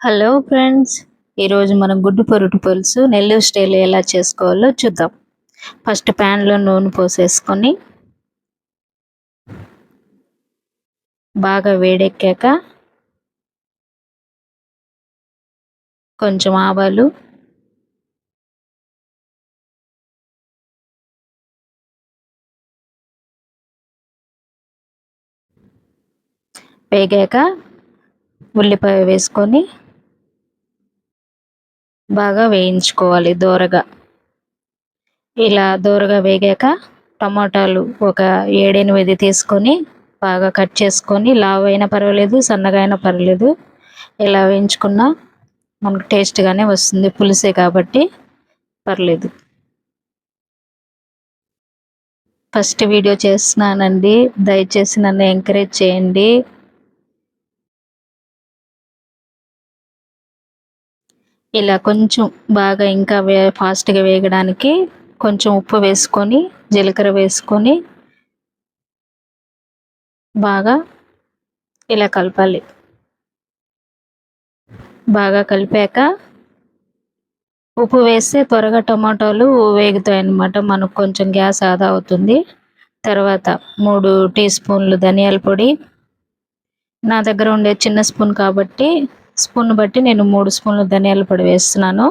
Hello friends, ఈరోజు మనం గుడ్డు పొరుటు పులుసు నెల్లూరు స్టైల్లో ఎలా చేసుకోవాలో చూద్దాం. ఫస్ట్ ప్యాన్లో నూనె పోసేసుకొని బాగా వేడెక్కాక కొంచెం ఆవాలు, వేగాక ఉల్లిపాయ వేసుకొని బాగా వేయించుకోవాలి దోరగా. ఇలా దోరగా వేగాక టమాటాలు ఒక 7-8 తీసుకొని బాగా కట్ చేసుకొని, లావు అయినా పర్వాలేదు, సన్నగా అయినా పర్వాలేదు, ఇలా వేయించుకున్నా మనకు టేస్ట్గానే వస్తుంది, పులుసే కాబట్టి పర్లేదు. ఫస్ట్ వీడియో చేస్తున్నానండి, దయచేసి నన్ను ఎంకరేజ్ చేయండి. ఇలా కొంచెం బాగా ఇంకా ఫాస్ట్గా వేగడానికి కొంచెం ఉప్పు వేసుకొని, జీలకర్ర వేసుకొని బాగా ఇలా కలపాలి. బాగా కలిపాక ఉప్పు వేస్తే త్వరగా టమాటాలు వేగుతాయి అన్నమాట, మనకు కొంచెం గ్యాస్ ఆదా అవుతుంది. తర్వాత 3 టీ స్పూన్లు ధనియాల పొడి, నా దగ్గర ఉండే చిన్న స్పూన్ కాబట్టి స్పూన్ బట్టి నేను 3 స్పూన్లు ధనియాల పొడి వేస్తున్నాను.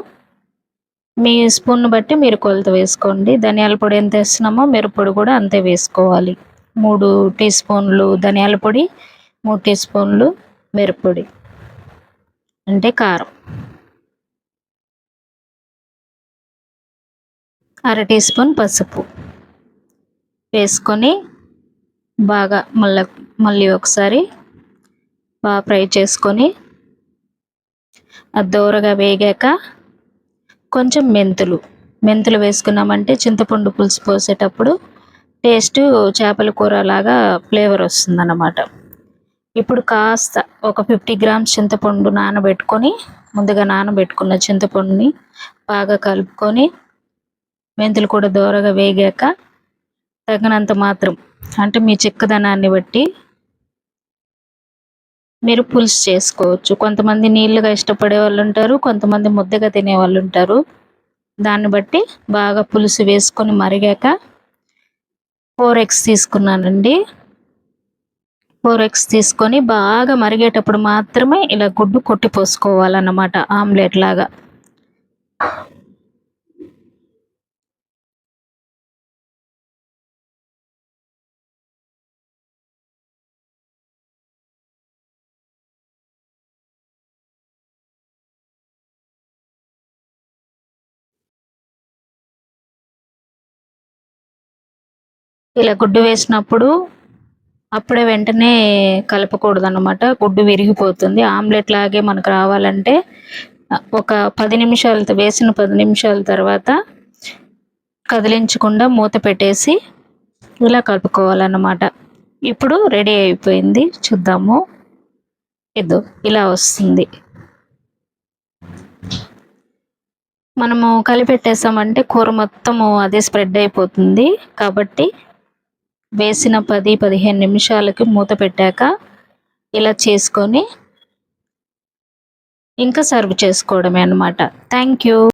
మీ స్పూన్ బట్టి మీరు కొలత వేసుకోండి. ధనియాల పొడి ఎంత వేస్తున్నామో మిరప్పొడి కూడా అంతే వేసుకోవాలి. 3 టీ స్పూన్లు ధనియాల పొడి, 3 టీ స్పూన్లు మిరప్పొడి అంటే కారం, 1/2 టీ స్పూన్ పసుపు వేసుకొని బాగా మళ్ళీ ఒకసారి బాగా ఫ్రై చేసుకొని, అది దోరగా వేగాక కొంచెం మెంతులు వేసుకున్నామంటే చింతపండు పులుసు పోసేటప్పుడు టేస్ట్ చేపల కూర లాగా ఫ్లేవర్ వస్తుందన్నమాట. ఇప్పుడు కాస్త ఒక 50 గ్రామ్స్ చింతపండు ముందుగా నానబెట్టుకున్న చింతపండుని బాగా కలుపుకొని, మెంతులు కూడా దోరగా వేగాక తగినంత మాత్రం, అంటే మీ చిక్కదనాన్ని బట్టి మీరు పులుసు చేసుకోవచ్చు. కొంతమంది నీళ్ళుగా ఇష్టపడే వాళ్ళు ఉంటారు, కొంతమంది ముద్దగా తినే వాళ్ళు ఉంటారు. దాన్ని బట్టి బాగా పులుసు వేసుకొని మరిగాక 4 ఎగ్స్ తీసుకున్నానండి. 4 ఎగ్స్ తీసుకొని బాగా మరిగేటప్పుడు మాత్రమే ఇలా గుడ్డు కొట్టి పోసుకోవాలన్నమాట, ఆమ్లెట్ లాగా. ఇలా గుడ్డు వేసినప్పుడు అప్పుడే వెంటనే కలపకూడదు అన్నమాట, గుడ్డు విరిగిపోతుంది. ఆమ్లెట్ లాగే మనకు రావాలంటే ఒక 10 నిమిషాలు వేసిన 10 నిమిషాల తర్వాత కదిలించకుండా మూత పెట్టేసి ఇలా కలుపుకోవాలన్నమాట. ఇప్పుడు రెడీ అయిపోయింది, చూద్దాము. ఇలా వస్తుంది. మనము కలిపెట్టేసామంటే కూర మొత్తము అదే స్ప్రెడ్ అయిపోతుంది, కాబట్టి వేసిన 10-15 నిమిషాలకి మూత పెట్టాక ఇలా చేసుకొని ఇంకా సర్వ్ చేసుకోవడమే అన్నమాట. Thank you.